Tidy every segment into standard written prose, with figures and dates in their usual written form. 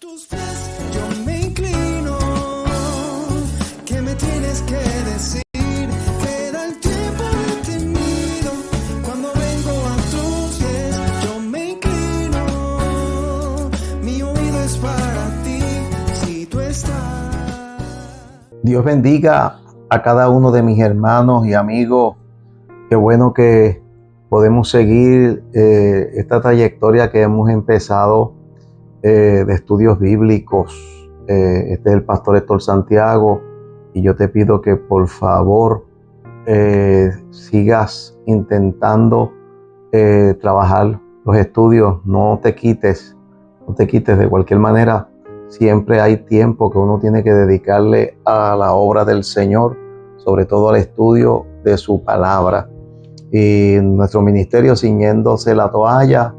tus pies yo me inclino. ¿Qué me tienes que decir? Queda el tiempo detenido. Cuando vengo a tus pies yo me inclino. Mi oído es para ti si tú estás. Dios bendiga a cada uno de mis hermanos y amigos. Qué bueno que podemos seguir esta trayectoria que hemos empezado de estudios bíblicos. Este es el pastor Héctor Santiago y yo te pido que por favor sigas intentando trabajar los estudios. No te quites de cualquier manera. Siempre hay tiempo que uno tiene que dedicarle a la obra del Señor, sobre todo al estudio de su palabra. Y nuestro ministerio ciñéndose la toalla,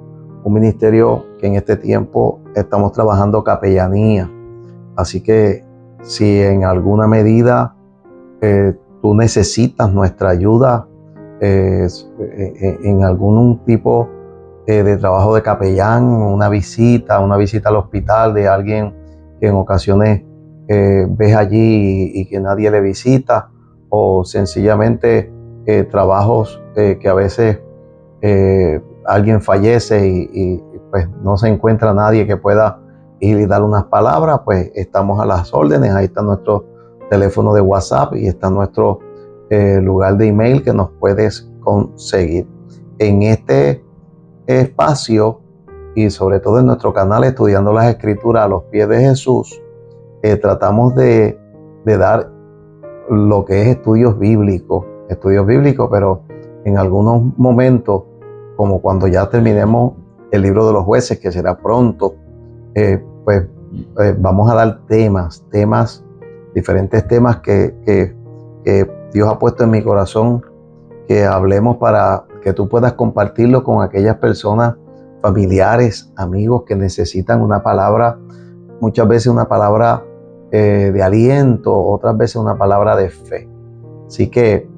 un ministerio que en este tiempo estamos trabajando capellanía. Así que si en alguna medida tú necesitas nuestra ayuda en algún tipo de trabajo de capellán, una visita al hospital de alguien que en ocasiones ves allí y que nadie le visita, o sencillamente trabajos que a veces alguien fallece y pues no se encuentra nadie que pueda ir y dar unas palabras, pues estamos a las órdenes. Ahí está nuestro teléfono de WhatsApp y está nuestro lugar de email que nos puedes conseguir. En este espacio y sobre todo en nuestro canal Estudiando las Escrituras a los pies de Jesús, tratamos de dar lo que es estudios bíblicos, pero en algunos momentos, como cuando ya terminemos el libro de los jueces, que será pronto, vamos a dar diferentes temas que Dios ha puesto en mi corazón, que hablemos para que tú puedas compartirlo con aquellas personas, familiares, amigos que necesitan una palabra, muchas veces una palabra de aliento, otras veces una palabra de fe. Así que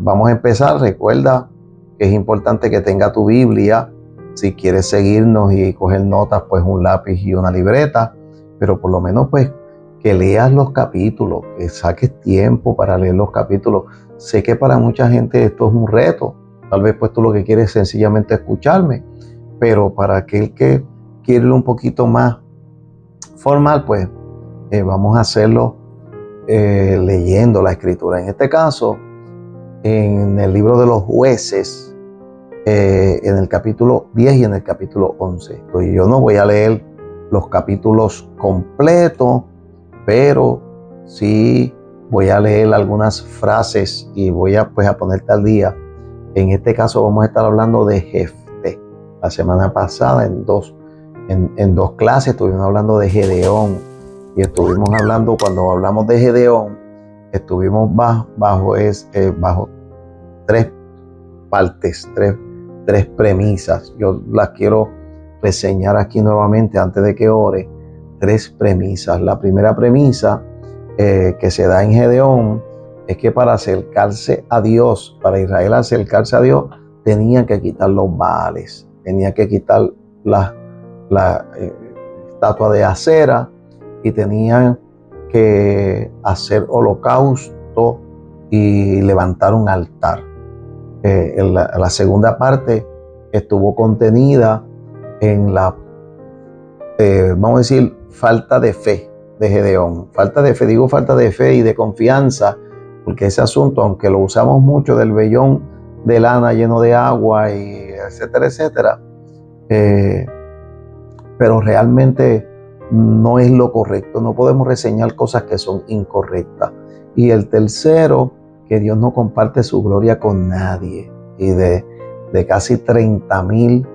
vamos a empezar. Recuerda que es importante que tenga tu Biblia. Si quieres seguirnos y coger notas, pues un lápiz y una libreta, pero por lo menos pues que leas los capítulos, que saques tiempo para leer los capítulos. Sé que para mucha gente esto es un reto. Tal vez pues tú lo que quieres es sencillamente escucharme, pero para aquel que quiere un poquito más formal, pues vamos a hacerlo leyendo la Escritura. En este caso, en el libro de los jueces, en el capítulo 10 y en el capítulo 11. Pues yo no voy a leer los capítulos completos, pero sí voy a leer algunas frases y voy a ponerte al día. En este caso vamos a estar hablando de Jefté. La semana pasada en dos clases estuvimos hablando de Gedeón, y estuvimos hablando, cuando hablamos de Gedeón, estuvimos bajo tres partes, tres premisas. Yo las quiero reseñar aquí nuevamente antes de que ore. Tres premisas. La primera premisa que se da en Gedeón es que para acercarse a Dios, para Israel acercarse a Dios, tenían que quitar los baales, tenían que quitar la estatua de acera y tenían que hacer holocausto y levantar un altar. La segunda parte estuvo contenida en la, vamos a decir, falta de fe de Gedeón. Falta de fe y de confianza, porque ese asunto, aunque lo usamos mucho del vellón de lana lleno de agua y etcétera, pero realmente no es lo correcto. No podemos reseñar cosas que son incorrectas. Y el tercero, que Dios no comparte su gloria con nadie. Y de casi 30,000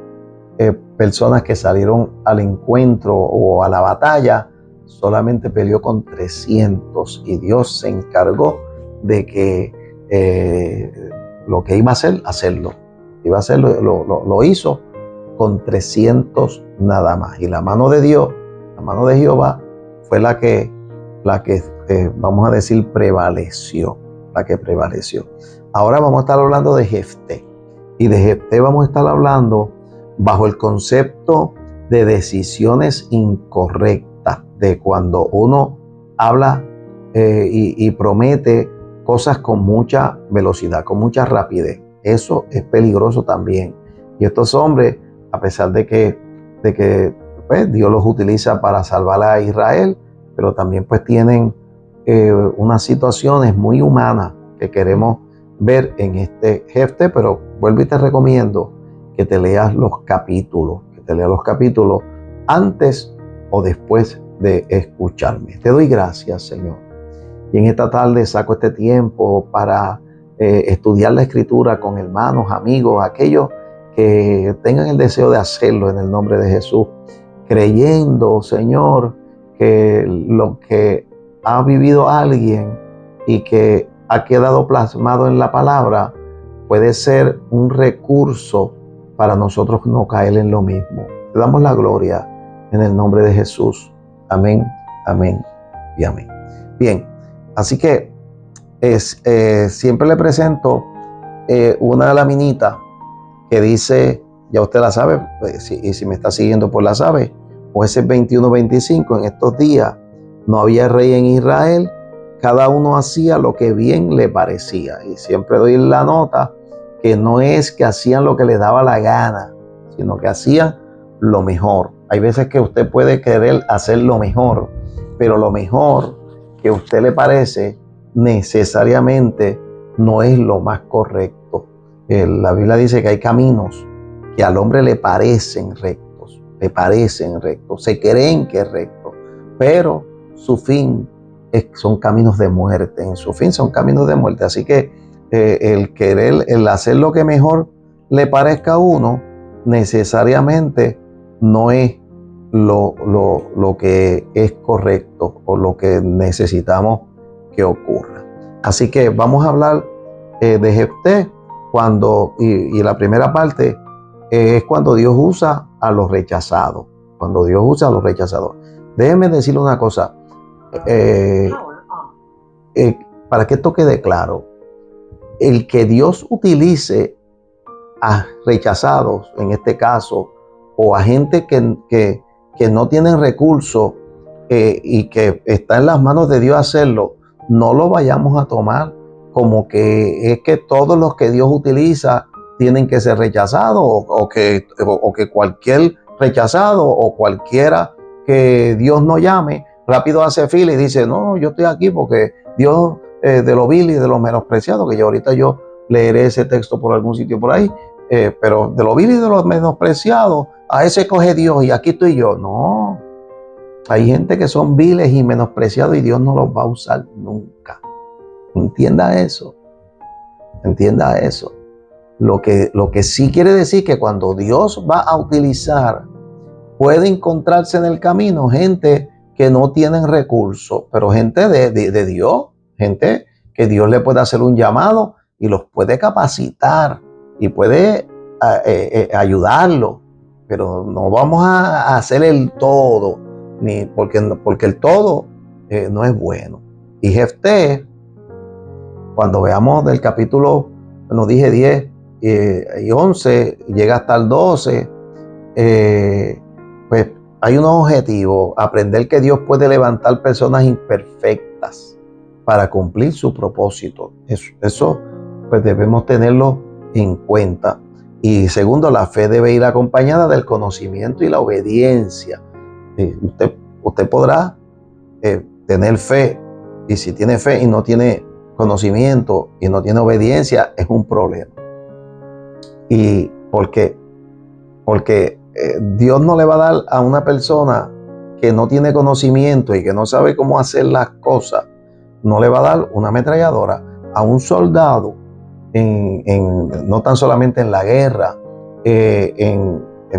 personas que salieron al encuentro o a la batalla, solamente peleó con 300. Y Dios se encargó de que lo que iba a hacer, hacerlo. Iba a hacerlo, lo hizo con 300 nada más. Y la mano de Dios, la mano de Jehová, fue la que vamos a decir, prevaleció. La que prevaleció. Ahora vamos a estar hablando de Jefté. Y de Jefté vamos a estar hablando bajo el concepto de decisiones incorrectas, de cuando uno habla y promete cosas con mucha velocidad, con mucha rapidez. Eso es peligroso también. Y estos hombres, a pesar de que pues, Dios los utiliza para salvar a Israel, pero también pues tienen unas situaciones muy humanas que queremos ver en este Jefté, pero vuelvo y te recomiendo que te leas los capítulos, antes o después de escucharme. Te doy gracias, Señor. Y en esta tarde saco este tiempo para estudiar la Escritura con hermanos, amigos, aquellos que tengan el deseo de hacerlo en el nombre de Jesús, creyendo, Señor, que lo que ha vivido alguien y que ha quedado plasmado en la palabra puede ser un recurso para nosotros no caer en lo mismo. Te damos la gloria en el nombre de Jesús. Amén, amén y amén. Bien, así que siempre le presento una laminita que dice, ya usted la sabe, y si me está siguiendo pues la sabe, Jueces 21-25, en estos días no había rey en Israel, cada uno hacía lo que bien le parecía. Y siempre doy la nota que no es que hacían lo que les daba la gana, sino que hacían lo mejor. Hay veces que usted puede querer hacer lo mejor, pero lo mejor que a usted le parece necesariamente no es lo más correcto. La Biblia dice que hay caminos que al hombre le parecen rectos, se creen que es recto, pero su fin son caminos de muerte, en su fin son caminos de muerte. Así que el hacer lo que mejor le parezca a uno, necesariamente no es lo que es correcto o lo que necesitamos que ocurra. Así que vamos a hablar de Jefté y la primera parte es cuando Dios usa a los rechazados. Déjeme decirle una cosa, para que esto quede claro, el que Dios utilice a rechazados, en este caso, o a gente que no tienen recursos y que está en las manos de Dios hacerlo, no lo vayamos a tomar como que es que todos los que Dios utiliza tienen que ser rechazados o que cualquier rechazado o cualquiera que Dios no llame, rápido hace fila y dice, no, yo estoy aquí porque Dios de lo vil y de lo menospreciado, que ahorita yo leeré ese texto por algún sitio por ahí, pero de lo vil y de lo menospreciado, a ese coge Dios y aquí estoy yo. No, hay gente que son viles y menospreciados y Dios no los va a usar nunca. Entienda eso. Lo que sí quiere decir que cuando Dios va a utilizar, puede encontrarse en el camino gente que no tienen recursos, pero gente de Dios, gente que Dios le puede hacer un llamado y los puede capacitar y puede ayudarlos, pero no vamos a hacer el todo, ni porque el todo no es bueno. Y Jefté, cuando veamos del capítulo, nos dije 10 y 11, llega hasta el 12, pues hay unos objetivos: aprender que Dios puede levantar personas imperfectas para cumplir su propósito. Eso pues debemos tenerlo en cuenta. Y segundo, la fe debe ir acompañada del conocimiento y la obediencia. Usted podrá tener fe, y si tiene fe y no tiene conocimiento y no tiene obediencia, es un problema. Y porque Dios no le va a dar a una persona que no tiene conocimiento y que no sabe cómo hacer las cosas, no le va a dar una ametralladora. A un soldado, no tan solamente en la guerra,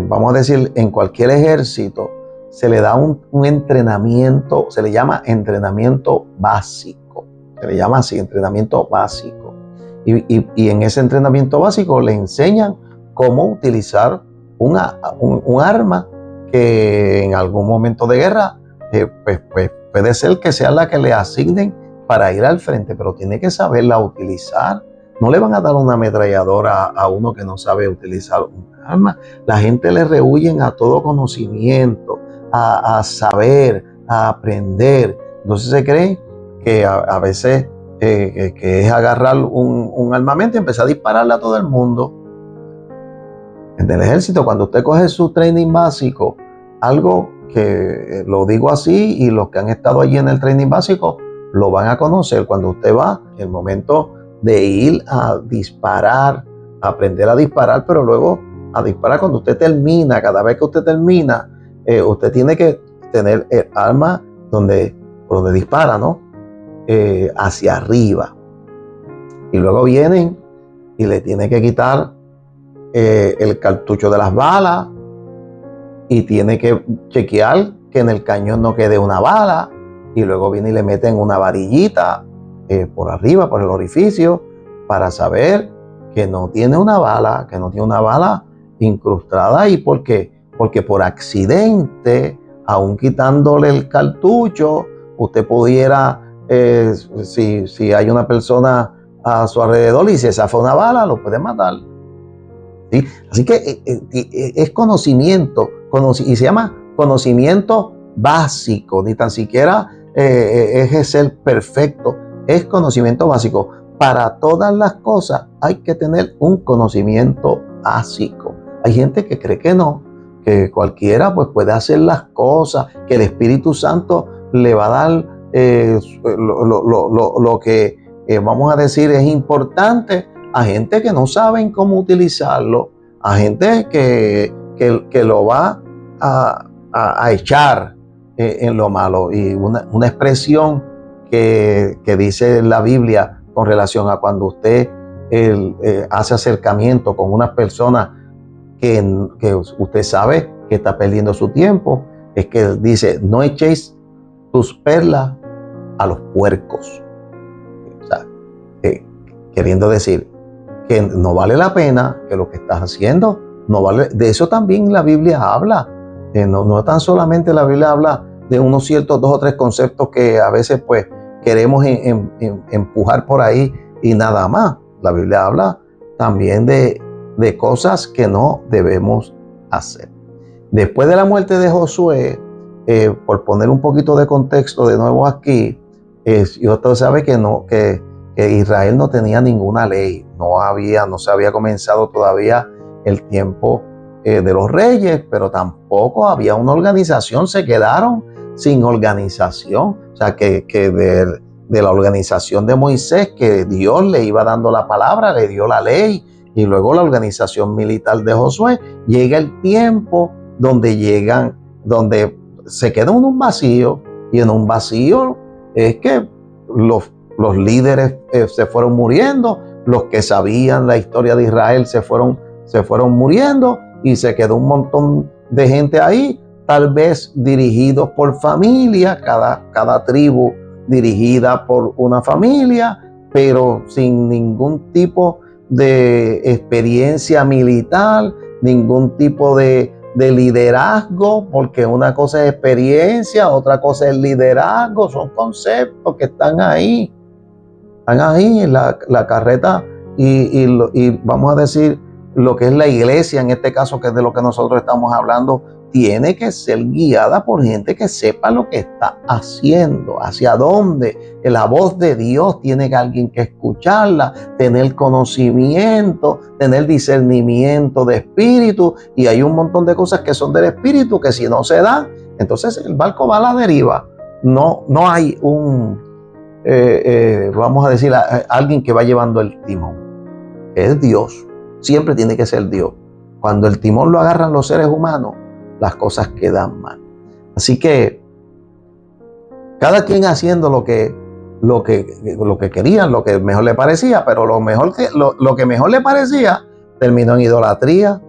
vamos a decir, en cualquier ejército, se le da un entrenamiento, se le llama entrenamiento básico. Se le llama así, entrenamiento básico. Y en ese entrenamiento básico le enseñan cómo utilizar un arma que en algún momento de guerra pues puede ser que sea la que le asignen para ir al frente, pero tiene que saberla utilizar. No le van a dar una ametralladora a uno que no sabe utilizar un alma. La gente le rehuyen a todo conocimiento, a saber, a aprender. Entonces se cree que a veces que es agarrar un armamento y empezar a dispararle a todo el mundo. En el ejército, cuando usted coge su training básico, algo que lo digo así y los que han estado allí en el training básico lo van a conocer. Cuando usted va, el momento de ir a disparar, a aprender a disparar, pero luego a disparar cuando usted termina, cada vez que usted termina, usted tiene que tener el arma donde dispara, ¿no? Hacia arriba. Y luego vienen y le tiene que quitar el cartucho de las balas y tiene que chequear que en el cañón no quede una bala, y luego viene y le meten una varillita por arriba, por el orificio, para saber que no tiene una bala, incrustada ahí. ¿Por qué? Porque por accidente, aún quitándole el cartucho, usted pudiera, si hay una persona a su alrededor y se zafa una bala, lo puede matar. ¿Sí? Así que es conocimiento, y se llama conocimiento básico, ni tan siquiera es ser perfecto, es conocimiento básico. Para todas las cosas hay que tener un conocimiento básico. Hay gente que cree que no, que cualquiera pues puede hacer las cosas, que el Espíritu Santo le va a dar lo que vamos a decir es importante a gente que no saben cómo utilizarlo, a gente que lo va a echar en lo malo. Y una expresión que dice la Biblia con relación a cuando usted hace acercamiento con una persona que usted sabe que está perdiendo su tiempo, es que dice: no echéis tus perlas a los puercos. O sea, queriendo decir que no vale la pena, que lo que estás haciendo no vale. De eso también la Biblia habla. No tan solamente la Biblia habla de unos ciertos 2 o 3 conceptos que a veces pues queremos empujar por ahí y nada más. La Biblia habla también de cosas que no debemos hacer. Después de la muerte de Josué, por poner un poquito de contexto de nuevo aquí, y usted sabe que Israel no tenía ninguna ley, no se había comenzado todavía el tiempo de los reyes, pero tampoco había una organización. Se quedaron sin organización. O sea, que de la organización de Moisés, que Dios le iba dando la palabra, le dio la ley, y luego la organización militar de Josué, llega el tiempo donde se queda en un vacío, y en un vacío es que los líderes se fueron muriendo, los que sabían la historia de Israel se fueron muriendo, y se quedó un montón de gente ahí, tal vez dirigidos por familia, cada tribu dirigida por una familia, pero sin ningún tipo de experiencia militar, ningún tipo de liderazgo, porque una cosa es experiencia, otra cosa es liderazgo. Son conceptos que están ahí en la carreta, y vamos a decir, lo que es la iglesia, en este caso, que es de lo que nosotros estamos hablando, tiene que ser guiada por gente que sepa lo que está haciendo, hacia dónde. La voz de Dios tiene que alguien que escucharla, tener conocimiento, tener discernimiento de espíritu, y hay un montón de cosas que son del espíritu que si no se dan, entonces el barco va a la deriva. No hay vamos a decir, alguien que va llevando el timón. Es Dios. Siempre tiene que ser Dios. Cuando el timón lo agarran los seres humanos, las cosas quedan mal. Así que cada quien haciendo lo que querían, lo que mejor le parecía, pero lo que mejor le parecía terminó en idolatría,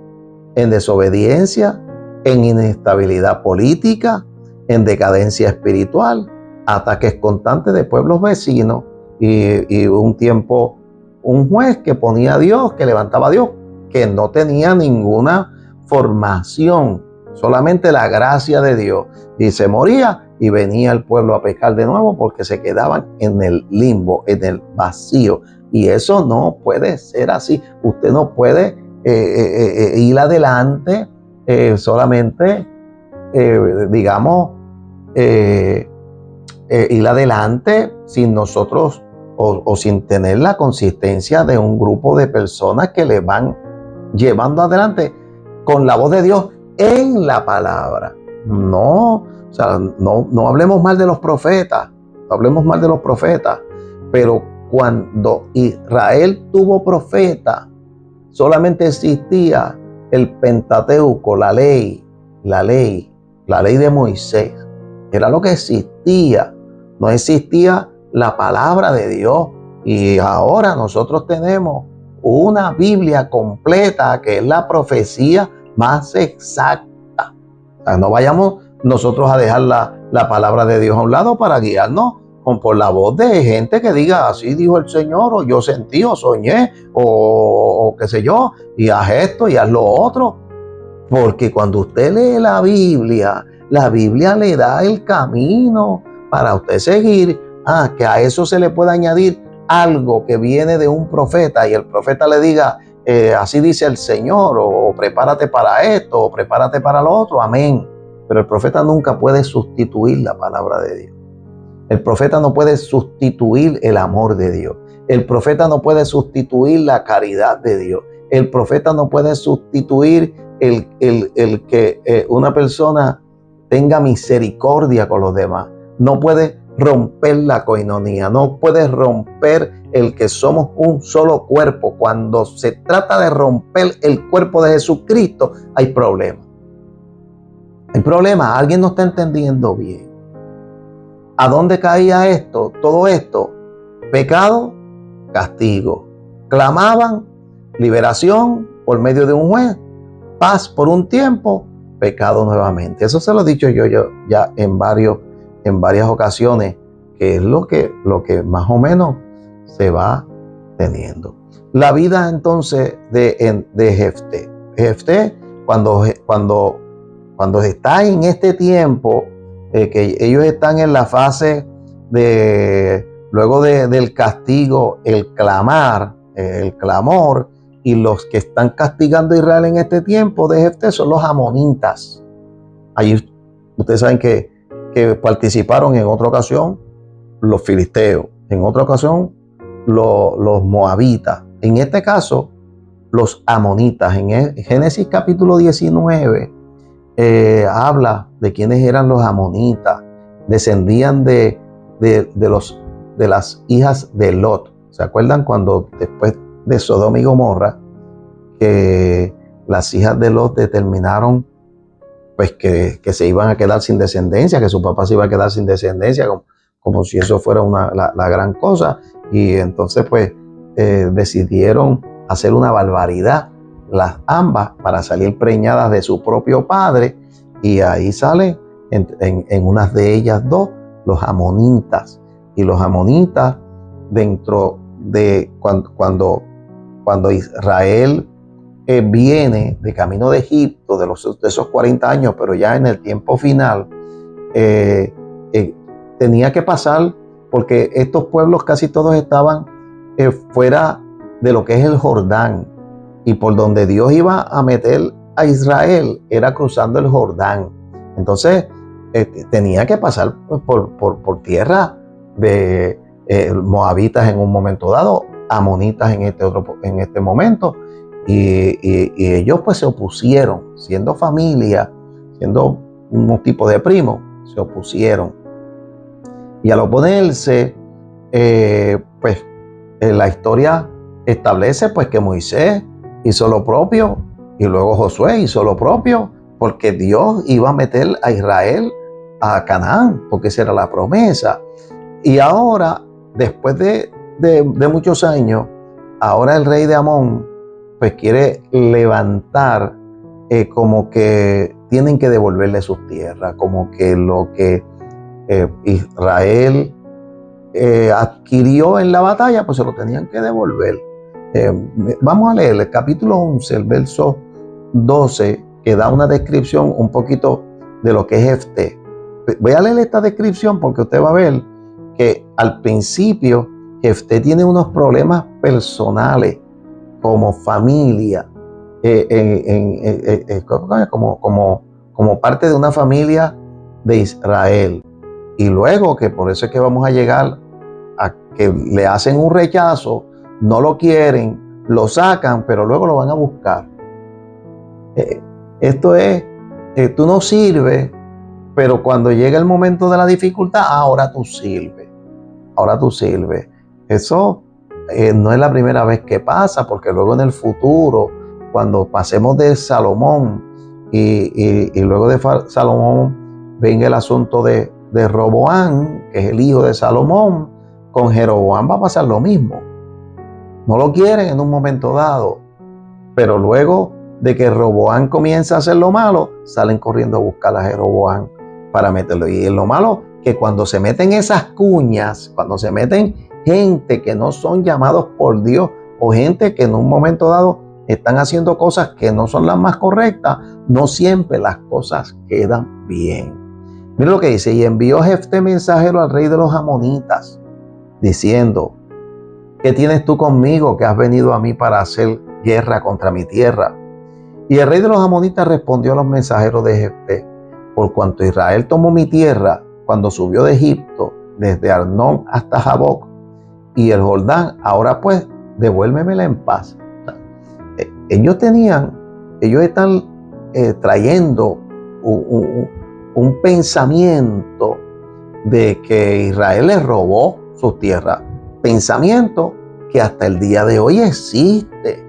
en desobediencia, en inestabilidad política, en decadencia espiritual, ataques constantes de pueblos vecinos, y un tiempo un juez que ponía a Dios, que levantaba a Dios, que no tenía ninguna formación, solamente la gracia de Dios, y se moría, y venía el pueblo a pecar de nuevo porque se quedaban en el limbo, en el vacío. Y eso no puede ser así. Usted no puede ir adelante solamente, digamos, ir adelante sin nosotros o sin tener la consistencia de un grupo de personas que le van llevando adelante con la voz de Dios en la palabra. No, o sea, no hablemos mal de los profetas, no hablemos mal de los profetas, pero cuando Israel tuvo profeta, solamente existía el Pentateuco, la ley de Moisés. Era lo que existía. No existía la palabra de Dios. Y ahora nosotros tenemos una Biblia completa que es la profecía más exacta. O sea, no vayamos nosotros a dejar la palabra de Dios a un lado para guiarnos por la voz de gente que diga así dijo el Señor, o yo sentí, o soñé, o qué sé yo, y haz esto y haz lo otro. Porque cuando usted lee la Biblia le da el camino para usted seguir. Que a eso se le puede añadir algo que viene de un profeta y el profeta le diga, así dice el Señor, o prepárate para esto, o prepárate para lo otro, amén. Pero el profeta nunca puede sustituir la palabra de Dios. El profeta no puede sustituir el amor de Dios. El profeta no puede sustituir la caridad de Dios. El profeta no puede sustituir el que una persona tenga misericordia con los demás. No puede romper la coinonía. No puede romper el que somos un solo cuerpo. Cuando se trata de romper el cuerpo de Jesucristo, hay problemas. Hay problemas. Alguien no está entendiendo bien. ¿A dónde caía esto? Todo esto, pecado, castigo. Clamaban liberación por medio de un juez, paz por un tiempo, pecado nuevamente. Eso se lo he dicho yo ya en varias ocasiones, que es lo que más o menos se va teniendo. La vida entonces de Jefté. Jefté, cuando está en este tiempo, que ellos están en la fase luego del castigo, el clamor, y los que están castigando a Israel en este tiempo de Jefté son los amonitas. Ahí ustedes saben que participaron en otra ocasión los filisteos, en otra ocasión los moabitas, en este caso los amonitas. En Génesis capítulo 19 habla de quiénes eran los amonitas. Descendían de las hijas de Lot. ¿Se acuerdan cuando después de Sodoma y Gomorra, que las hijas de Lot determinaron pues que se iban a quedar sin descendencia, que su papá se iba a quedar sin descendencia, como si eso fuera la gran cosa? Y entonces pues decidieron hacer una barbaridad las ambas para salir preñadas de su propio padre, y ahí sale en unas de ellas dos los amonitas. Y los amonitas, dentro de cuando Israel viene de camino de Egipto, de esos 40 años, pero ya en el tiempo final, tenía que pasar, porque estos pueblos casi todos estaban fuera de lo que es el Jordán, y por donde Dios iba a meter a Israel era cruzando el Jordán. Entonces tenía que pasar por tierra de moabitas en un momento dado, amonitas en este momento, y ellos pues se opusieron, siendo familia, siendo un tipo de primo, se opusieron. Y al oponerse, la historia establece pues que Moisés hizo lo propio, y luego Josué hizo lo propio, porque Dios iba a meter a Israel a Canaán, porque esa era la promesa. Y ahora, después de muchos años, ahora el rey de Amón pues quiere levantar como que tienen que devolverle sus tierras, como que lo que Israel adquirió en la batalla, pues se lo tenían que devolver. Vamos a leer el capítulo 11, el verso 12, que da una descripción un poquito de lo que es Jefté. Voy a leer esta descripción porque usted va a ver que al principio Jefté tiene unos problemas personales como familia. como parte de una familia de Israel. Y luego, que por eso es que vamos a llegar a que le hacen un rechazo, no lo quieren, lo sacan, pero luego lo van a buscar. Esto es, tú no sirves, pero cuando llega el momento de la dificultad, ahora tú sirves. Ahora tú sirves. Eso no es la primera vez que pasa, porque luego en el futuro, cuando pasemos de Salomón y luego de Salomón venga el asunto de Roboam, que es el hijo de Salomón, con Jeroboam va a pasar lo mismo. No lo quieren en un momento dado, pero luego de que Roboam comienza a hacer lo malo, salen corriendo a buscar a Jeroboam para meterlo. Y lo malo que cuando se meten esas cuñas, cuando se meten gente que no son llamados por Dios o gente que en un momento dado están haciendo cosas que no son las más correctas, no siempre las cosas quedan bien. Mira lo que dice: y envió Jefté mensajero al rey de los amonitas, diciendo: ¿qué tienes tú conmigo que has venido a mí para hacer guerra contra mi tierra? Y el rey de los amonitas respondió a los mensajeros de Jefté: por cuanto Israel tomó mi tierra cuando subió de Egipto, desde Arnón hasta Jaboc y el Jordán, ahora pues devuélvemela en paz. Ellos están trayendo un pensamiento de que Israel les robó sus tierras. Pensamiento que hasta el día de hoy existe,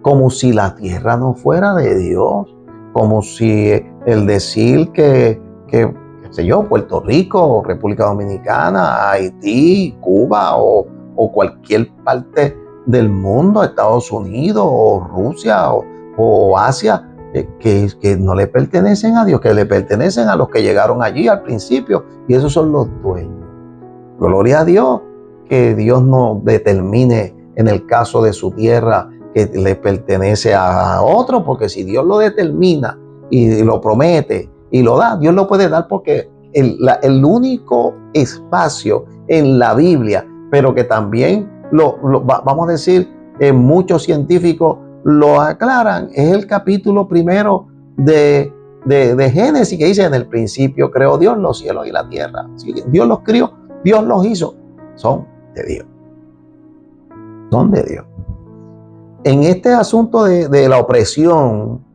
como si la tierra no fuera de Dios, como si el decir que qué sé yo, Puerto Rico, República Dominicana, Haití, Cuba o cualquier parte del mundo, Estados Unidos o Rusia o Asia, que no le pertenecen a Dios, que le pertenecen a los que llegaron allí al principio, y esos son los dueños. Gloria a Dios, que Dios no determine en el caso de su tierra que le pertenece a otro, porque si Dios lo determina y lo promete y lo da, Dios lo puede dar, porque el único espacio en la Biblia, pero que también vamos a decir, muchos científicos lo aclaran, es el capítulo 1 de Génesis, que dice: en el principio creó Dios los cielos y la tierra. Dios los crió, Dios los hizo, son de Dios. Son de Dios. En este asunto de la opresión,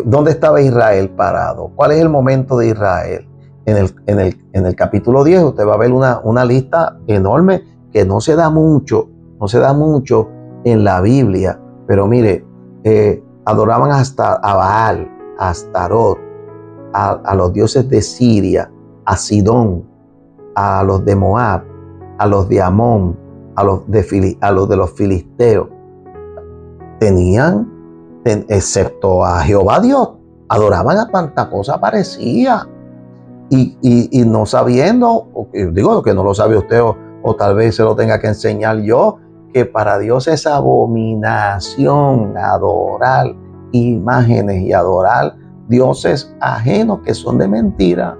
¿dónde estaba Israel parado? ¿Cuál es el momento de Israel? En el capítulo 10 usted va a ver una lista enorme que no se da mucho en la Biblia, pero mire, adoraban hasta a Baal, a Astarot, a los dioses de Siria, a Sidón, a los de Moab, a los de Amón, a los de los filisteos. Tenían, excepto a Jehová Dios, adoraban a cuanta cosa parecía. Y no sabiendo, digo que no lo sabe usted o tal vez se lo tenga que enseñar yo, que para Dios es abominación adorar imágenes y adorar dioses ajenos que son de mentira,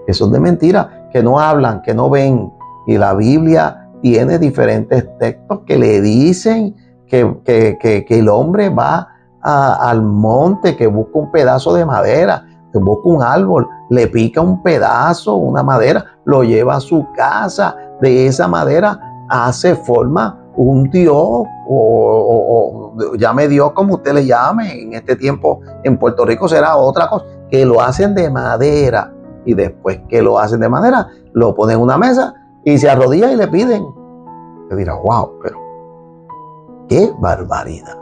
que no hablan, que no ven. Y la Biblia tiene diferentes textos que le dicen que el hombre va al monte, que busca un pedazo de madera, que busca un árbol, le pica un pedazo, una madera, lo lleva a su casa, de esa madera hace forma un Dios, o llame Dios como usted le llame. En este tiempo en Puerto Rico será otra cosa, que lo hacen de madera, y después que lo hacen de madera, lo ponen en una mesa y se arrodilla y le piden. Te dirá: wow, pero qué barbaridad,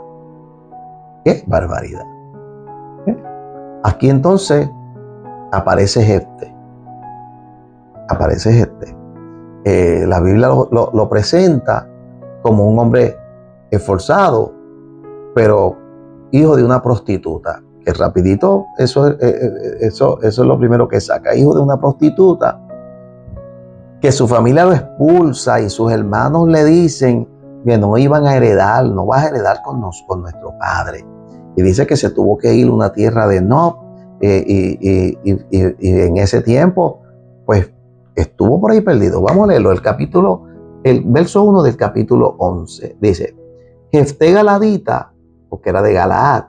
qué barbaridad. Aquí entonces aparece Jefté. La Biblia lo presenta como un hombre esforzado, pero hijo de una prostituta. Que rapidito, eso es lo primero que saca. Hijo de una prostituta, que su familia lo expulsa y sus hermanos le dicen que no iban a heredar, no vas a heredar con nuestro padre. Y dice que se tuvo que ir a una tierra de Nob, y en ese tiempo, pues, estuvo por ahí perdido. Vamos a leerlo, el verso 1 del capítulo 11. Dice: Jefté Galadita porque era de Galaad.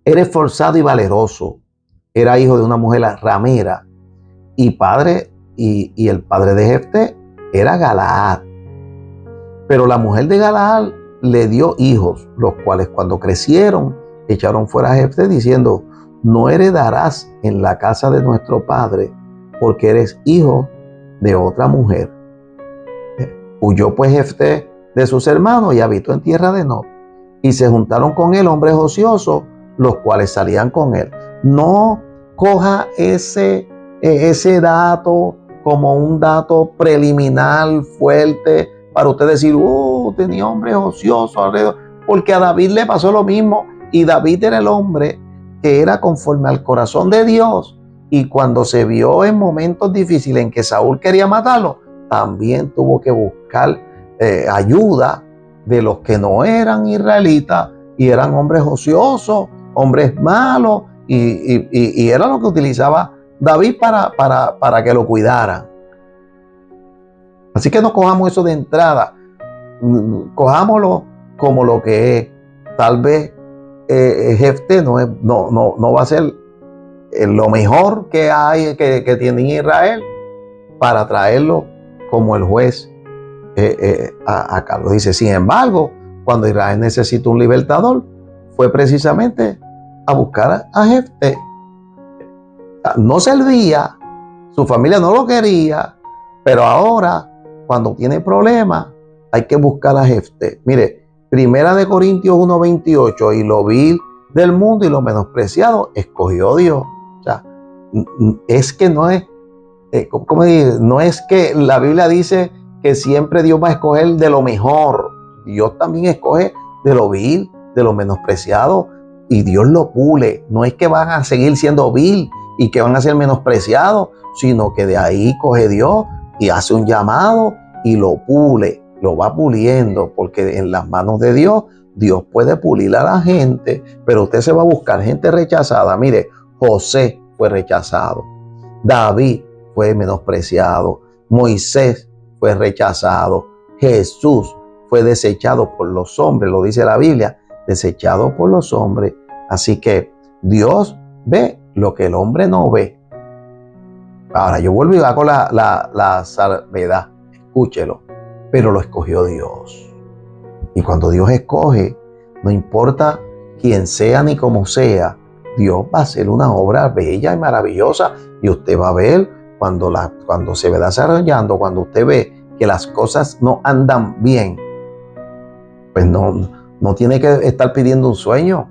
Era esforzado y valeroso. Era hijo de una mujer ramera y el padre de Jefté era Galaad. Pero la mujer de Galaad le dio hijos, los cuales cuando crecieron echaron fuera a Jefté diciendo: no heredarás en la casa de nuestro padre, porque eres hijo de otra mujer. Huyó pues Jefté de sus hermanos y habitó en tierra de Nod. Y se juntaron con él hombres ociosos, los cuales salían con él. No coja ese dato como un dato preliminar fuerte para usted decir, tenía hombres ociosos alrededor, porque a David le pasó lo mismo, y David era el hombre que era conforme al corazón de Dios, y cuando se vio en momentos difíciles en que Saúl quería matarlo, también tuvo que buscar ayuda de los que no eran israelitas y eran hombres ociosos, hombres malos, y era lo que utilizaba David para que lo cuidaran. Así que no cojamos eso de entrada, cojámoslo como lo que es. Tal vez Jefté no va a ser lo mejor que hay, que tiene Israel, para traerlo como el juez a Carlos. Dice, sin embargo, cuando Israel necesitó un libertador, fue precisamente a buscar a Jefté. No servía, su familia no lo quería, pero ahora, cuando tiene problemas, hay que buscar a Jefté. Mire, 1 Corintios 1:28, y lo vil del mundo y lo menospreciado escogió Dios. O sea, es que no es, ¿cómo digo? No es que la Biblia dice que siempre Dios va a escoger de lo mejor. Dios también escoge de lo vil, de lo menospreciado, y Dios lo pule. No es que van a seguir siendo vil y que van a ser menospreciados, sino que de ahí coge Dios y hace un llamado y lo pule, lo va puliendo, porque en las manos de Dios, Dios puede pulir a la gente, pero usted se va a buscar gente rechazada. Mire, José fue rechazado, David fue menospreciado, Moisés fue rechazado, Jesús fue desechado por los hombres, lo dice la Biblia, desechado por los hombres. Así que Dios ve lo que el hombre no ve. Ahora yo vuelvo y hago la salvedad, escúchelo, pero lo escogió Dios. Y cuando Dios escoge, no importa quién sea ni cómo sea, Dios va a hacer una obra bella y maravillosa, y usted va a ver cuando se va desarrollando, cuando usted ve que las cosas no andan bien, pues no tiene que estar pidiendo un sueño.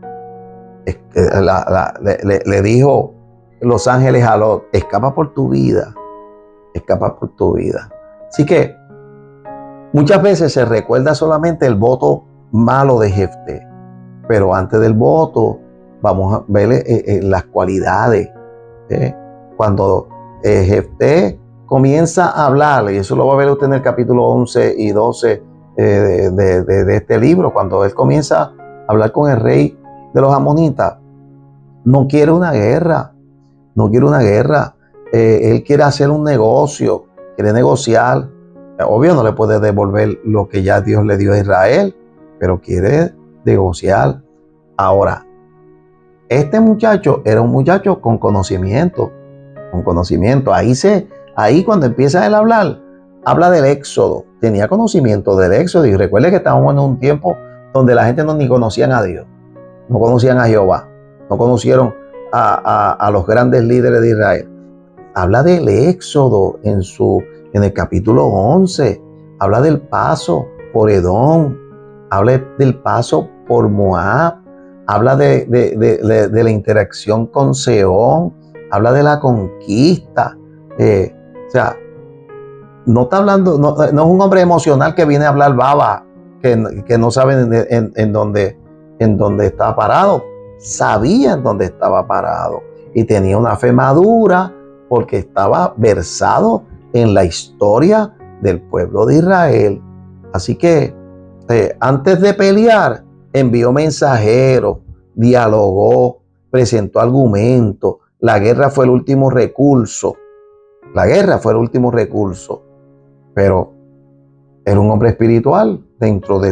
Le dijo los ángeles a Lot, escapa por tu vida, escapa por tu vida. Así que muchas veces se recuerda solamente el voto malo de Jefté, pero antes del voto vamos a ver las cualidades. Cuando Jefté comienza a hablar, y eso lo va a ver usted en el capítulo 11 y 12 de este libro, cuando él comienza a hablar con el rey de los amonitas, no quiere una guerra, no quiere una guerra. Él quiere hacer un negocio, quiere negociar. Obvio no le puede devolver lo que ya Dios le dio a Israel, pero quiere negociar. Ahora, este muchacho era un muchacho con conocimiento, con conocimiento. Ahí cuando empieza él a hablar, habla del Éxodo. Tenía conocimiento del Éxodo, y recuerde que estábamos en un tiempo donde la gente ni conocían a Dios, no conocían a Jehová, no conocieron a los grandes líderes de Israel. Habla del Éxodo en el capítulo 11. Habla del paso por Edom. Habla del paso por Moab. Habla de la interacción con Sehón. Habla de la conquista. O sea, no está hablando, no es un hombre emocional que viene a hablar baba, que no sabe en dónde está parado. Sabía en dónde estaba parado y tenía una fe madura, porque estaba versado en la historia del pueblo de Israel. Así que antes de pelear, envió mensajeros, dialogó, presentó argumentos. La guerra fue el último recurso. La guerra fue el último recurso. Pero era un hombre espiritual dentro de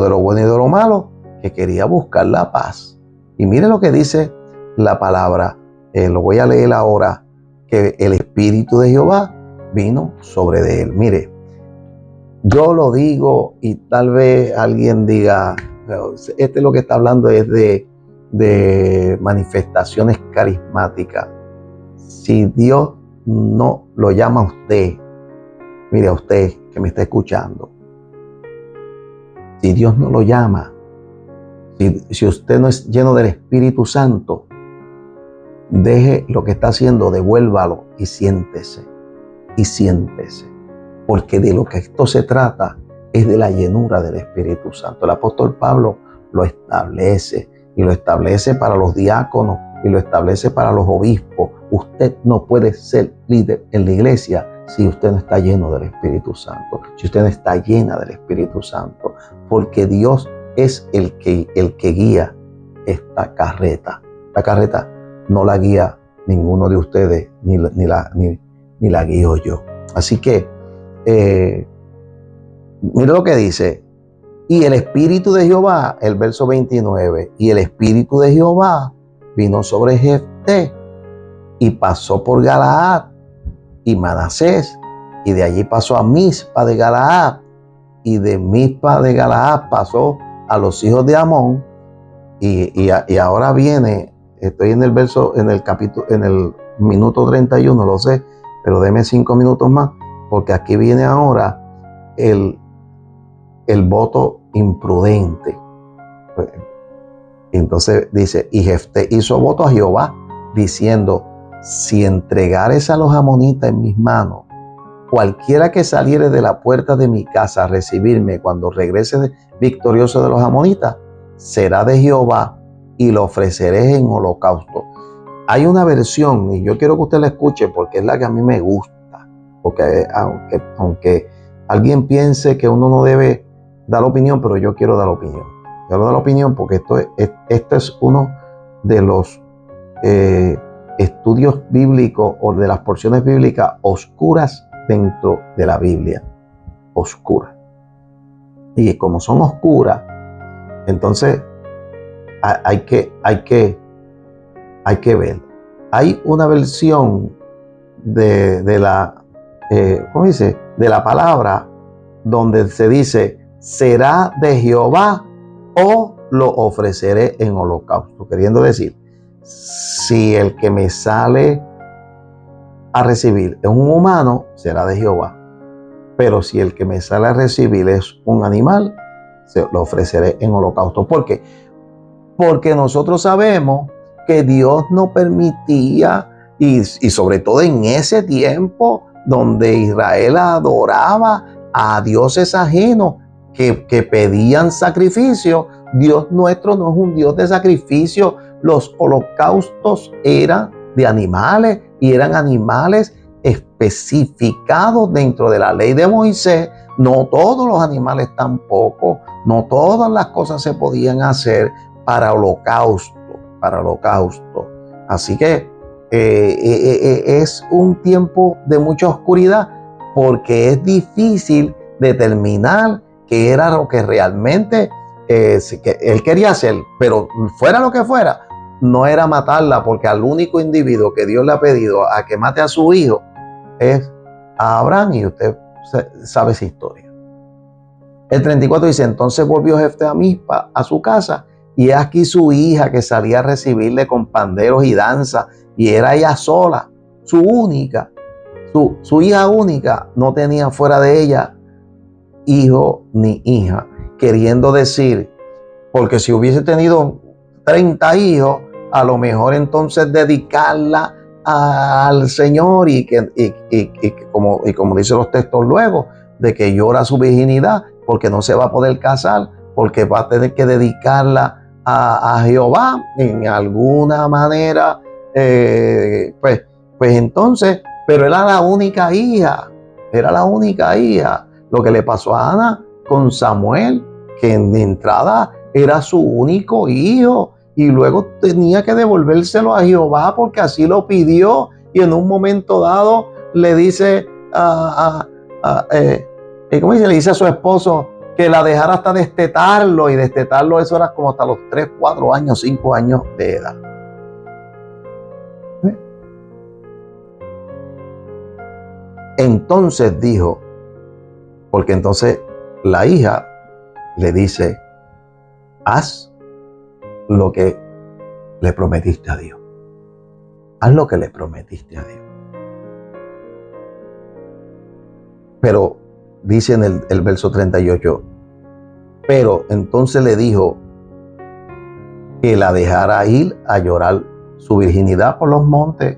lo bueno y de lo malo. que quería buscar la paz. Y mire lo que dice la palabra, lo voy a leer ahora, que el Espíritu de Jehová vino sobre de él. Mire, yo lo digo y tal vez alguien diga, lo que está hablando es de manifestaciones carismáticas. Si Dios no lo llama a usted, mire a usted que me está escuchando, si Dios no lo llama, si usted no es lleno del Espíritu Santo, deje lo que está haciendo, devuélvalo y siéntese, porque de lo que esto se trata es de la llenura del Espíritu Santo. El apóstol Pablo lo establece, y lo establece para los diáconos, y lo establece para los obispos. Usted no puede ser líder en la iglesia si usted no está lleno del Espíritu Santo, si usted no está llena del Espíritu Santo, porque Dios es el que guía esta carreta. La carreta no la guía ninguno de ustedes, ni la guío yo. Así que, mira lo que dice. Y el Espíritu de Jehová, el verso 29, y el Espíritu de Jehová vino sobre Jefté y pasó por Galaad y Manasés, y de allí pasó a Mizpa de Galaad, y de Mizpa de Galaad pasó a los hijos de Amón, y ahora viene, estoy en el verso, en el minuto 31, lo sé, pero deme 5 minutos más, porque aquí viene ahora el voto imprudente. Entonces dice, y Jefté hizo voto a Jehová, diciendo, si entregares a los amonitas en mis manos, cualquiera que saliere de la puerta de mi casa a recibirme cuando regrese victorioso de los amonitas, será de Jehová y lo ofreceré en holocausto. Hay una versión, y yo quiero que usted la escuche porque es la que a mí me gusta, porque aunque alguien piense que uno no debe dar opinión, pero yo quiero dar opinión. Quiero dar opinión porque esto es uno de los estudios bíblicos o de las porciones bíblicas oscuras dentro de la Biblia. Oscuras. Y como son oscuras, entonces hay que ver. Hay una versión de la palabra donde se dice, será de Jehová o lo ofreceré en holocausto. Queriendo decir, si el que me sale a recibir es un humano, será de Jehová. Pero si el que me sale a recibir es un animal, lo ofreceré en holocausto. ¿Por qué? Porque nosotros sabemos que Dios no permitía, y sobre todo en ese tiempo donde Israel adoraba a dioses ajenos que pedían sacrificio. Dios nuestro no es un Dios de sacrificio. Los holocaustos eran de animales, y eran animales especificados dentro de la ley de Moisés. No todos los animales tampoco, no todas las cosas se podían hacer para holocausto. Así que es un tiempo de mucha oscuridad, porque es difícil determinar qué era lo que realmente que él quería hacer, pero fuera lo que fuera, no era matarla, porque al único individuo que Dios le ha pedido a que mate a su hijo es a Abraham, y usted sabe esa historia. El 34 dice, entonces volvió Jefté a Mizpa a su casa, y he aquí su hija que salía a recibirle con panderos y danza, y era ella sola, su única, su hija única, no tenía fuera de ella hijo ni hija, queriendo decir, porque si hubiese tenido 30 hijos, a lo mejor entonces dedicarla al Señor, y como dicen los textos luego, de que llora su virginidad, porque no se va a poder casar, porque va a tener que dedicarla a Jehová en alguna manera, pues entonces, pero era la única hija. Lo que le pasó a Ana con Samuel, que en entrada era su único hijo, y luego tenía que devolvérselo a Jehová porque así lo pidió, y en un momento dado le dice ¿cómo dice? Le dice a su esposo, que la dejara hasta destetarlo, y destetarlo eso era como hasta los 3, 4 años, 5 años de edad. Entonces dijo, porque entonces la hija le dice, haz lo que le prometiste a Dios. Haz lo que le prometiste a Dios. Pero dice en el verso 38, pero entonces le dijo que la dejara ir a llorar su virginidad por los montes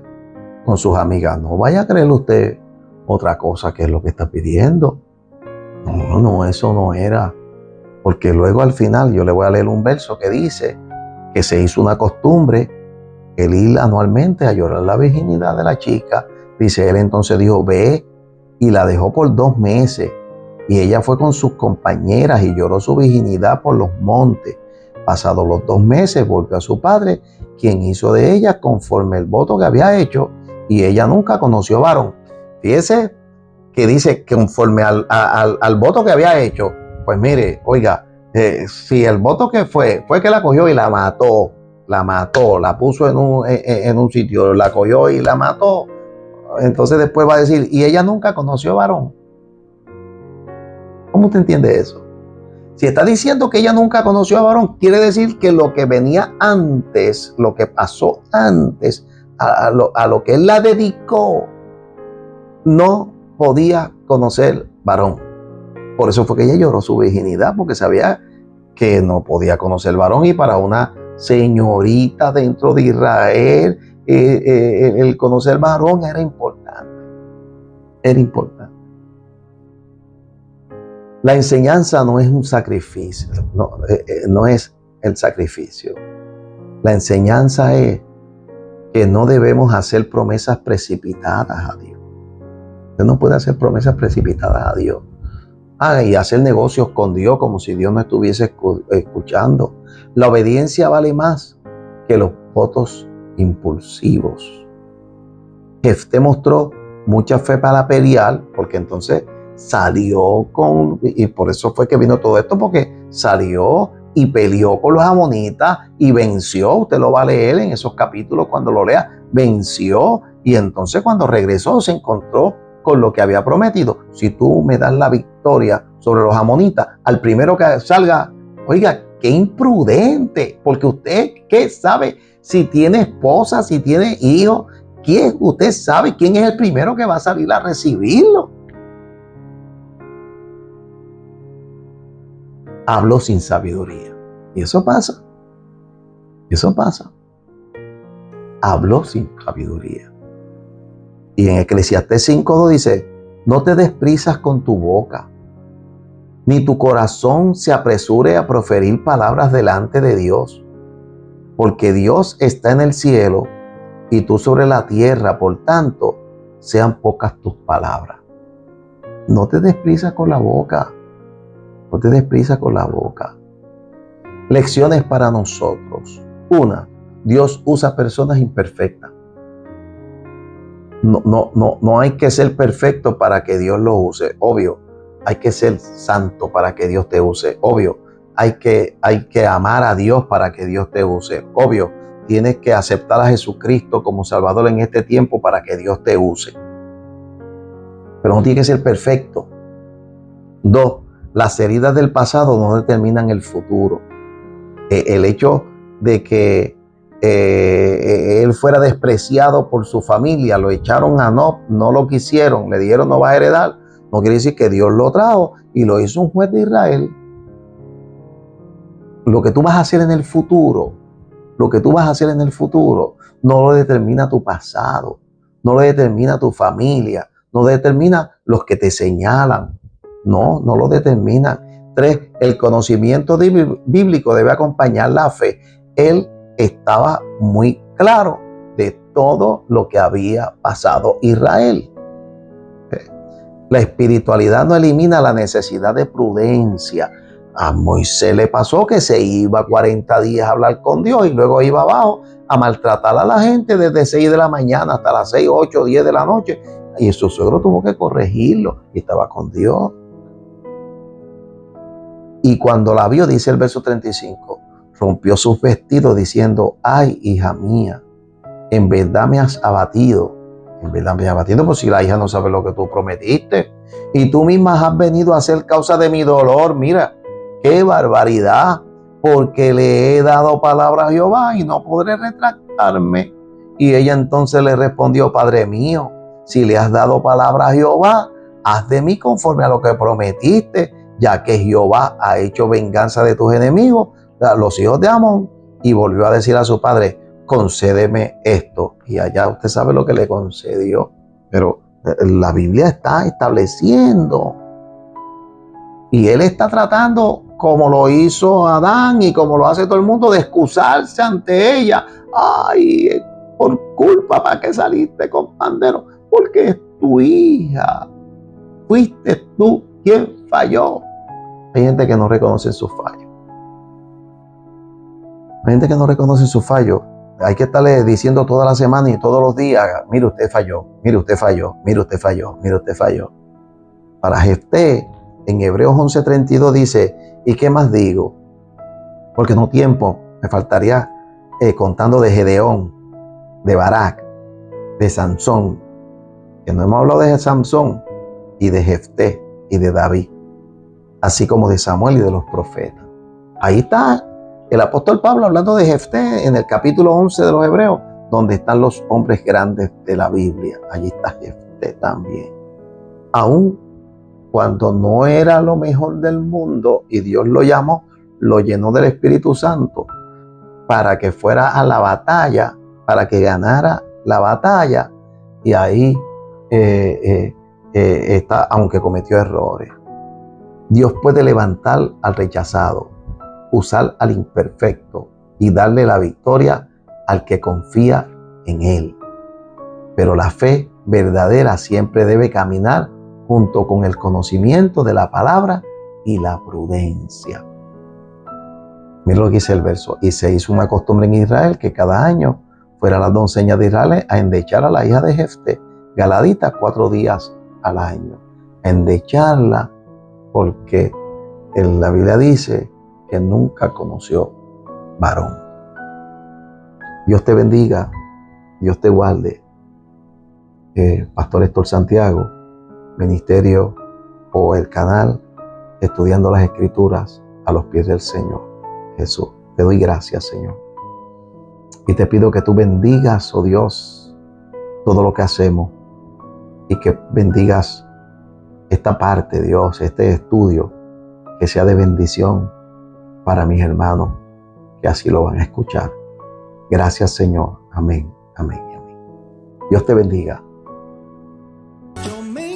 con sus amigas. No vaya a creer usted otra cosa que es lo que está pidiendo. No, eso no era. Porque luego al final yo le voy a leer un verso que dice que se hizo una costumbre el ir anualmente a llorar la virginidad de la chica. Dice él, entonces dijo, ve, y la dejó por 2 meses. Y ella fue con sus compañeras y lloró su virginidad por los montes. Pasados los 2 meses volvió a su padre, quien hizo de ella conforme el voto que había hecho, y ella nunca conoció varón. Fíjese que dice que conforme al voto que había hecho. Pues mire, oiga, si el voto que fue que la cogió y la mató, la puso en un sitio, la cogió y la mató, entonces después va a decir, y ella nunca conoció varón. ¿Cómo usted entiende eso? Si está diciendo que ella nunca conoció a varón, quiere decir que lo que venía antes, lo que pasó antes, a lo que él la dedicó, no podía conocer varón. Por eso fue que ella lloró su virginidad, porque sabía que no podía conocer varón, y para una señorita dentro de Israel, el conocer varón era importante. Era importante. La enseñanza no es un sacrificio, no es el sacrificio. La enseñanza es que no debemos hacer promesas precipitadas a Dios. Usted no puede hacer promesas precipitadas a Dios. Y hacer negocios con Dios como si Dios no estuviese escuchando. La obediencia vale más que los votos impulsivos. Jefté mostró mucha fe para pelear, porque entonces salió y por eso fue que vino todo esto, porque salió y peleó con los amonitas y venció. Usted lo va a leer en esos capítulos cuando lo lea. Venció, y entonces cuando regresó se encontró con lo que había prometido. Si tú me das la victoria sobre los amonitas, al primero que salga, oiga, qué imprudente, porque usted, ¿qué sabe si tiene esposa, si tiene hijos? ¿Quién? Usted sabe quién es el primero que va a salir a recibirlo. Habló sin sabiduría. Y eso pasa. Eso pasa. Habló sin sabiduría. Y en Eclesiastés 5:2 dice, no te des prisas con tu boca, ni tu corazón se apresure a proferir palabras delante de Dios, porque Dios está en el cielo y tú sobre la tierra, por tanto, sean pocas tus palabras. No te des prisa con la boca. No te des prisa con la boca. Lecciones para nosotros. 1. Dios usa personas imperfectas. No hay que ser perfecto para que Dios lo use. Obvio, hay que ser santo para que Dios te use. Obvio, hay que amar a Dios para que Dios te use. Obvio, tienes que aceptar a Jesucristo como Salvador en este tiempo para que Dios te use. Pero no tiene que ser perfecto. 2. Las heridas del pasado no determinan el futuro. El hecho de que él fuera despreciado por su familia, lo echaron a no lo quisieron, le dijeron no va a heredar, no quiere decir que Dios lo trajo y lo hizo un juez de Israel. Lo que tú vas a hacer en el futuro, no lo determina tu pasado, no lo determina tu familia, no lo determina los que te señalan, no lo determina. 3, el conocimiento bíblico debe acompañar la fe. Él estaba muy claro de todo lo que había pasado Israel. La espiritualidad no elimina la necesidad de prudencia. A Moisés le pasó que se iba 40 días a hablar con Dios y luego iba abajo a maltratar a la gente desde 6 de la mañana hasta las 6, 8, 10 de la noche. Y su suegro tuvo que corregirlo y estaba con Dios. Y cuando la vio, dice el verso 35, rompió sus vestidos diciendo: ay, hija mía, en verdad me has abatido. En verdad me has abatido, pues si la hija no sabe lo que tú prometiste. Y tú misma has venido a ser causa de mi dolor. Mira, qué barbaridad. Porque le he dado palabra a Jehová y no podré retractarme. Y ella entonces le respondió: Padre mío, si le has dado palabra a Jehová, haz de mí conforme a lo que prometiste, ya que Jehová ha hecho venganza de tus enemigos, los hijos de Amón. Y volvió a decir a su padre: concédeme esto. Y allá usted sabe lo que le concedió. Pero la Biblia está estableciendo. Y él está tratando, como lo hizo Adán y como lo hace todo el mundo, de excusarse ante ella. Ay, por culpa, ¿para qué saliste con pandero? Porque es tu hija. Fuiste tú quien falló. Hay gente que no reconoce su fallo. Hay gente que no reconoce su fallo. Hay que estarle diciendo toda la semana y todos los días: mire, usted falló, mire, usted falló, mire, usted falló, mire, usted falló. Para Jefté, en Hebreos 11:32 dice: ¿y qué más digo? Porque no tiempo me faltaría contando de Gedeón, de Barak, de Sansón, que no hemos hablado de Sansón, y de Jefté y de David, así como de Samuel y de los profetas. Ahí está el apóstol Pablo hablando de Jefté en el capítulo 11 de los Hebreos, donde están los hombres grandes de la Biblia. Allí está Jefté también. Aún cuando no era lo mejor del mundo y Dios lo llamó, lo llenó del Espíritu Santo para que fuera a la batalla, para que ganara la batalla. Y ahí está, aunque cometió errores. Dios puede levantar al rechazado, usar al imperfecto y darle la victoria al que confía en Él. Pero la fe verdadera siempre debe caminar junto con el conocimiento de la palabra y la prudencia. Mira lo que dice el verso: y se hizo una costumbre en Israel que cada año fuera la doncella de Israel a endechar a la hija de Jefté, Galadita, 4 días al año. Endecharla porque la Biblia dice que nunca conoció varón. Dios te bendiga, Dios te guarde. Pastor Héctor Santiago, ministerio o el canal Estudiando las Escrituras a los pies del Señor Jesús. Te doy gracias, Señor. Y te pido que tú bendigas, oh Dios, todo lo que hacemos y que bendigas esta parte, Dios, este estudio, que sea de bendición para mis hermanos que así lo van a escuchar. Gracias, Señor. Amén, amén y amén. Dios te bendiga. Yo me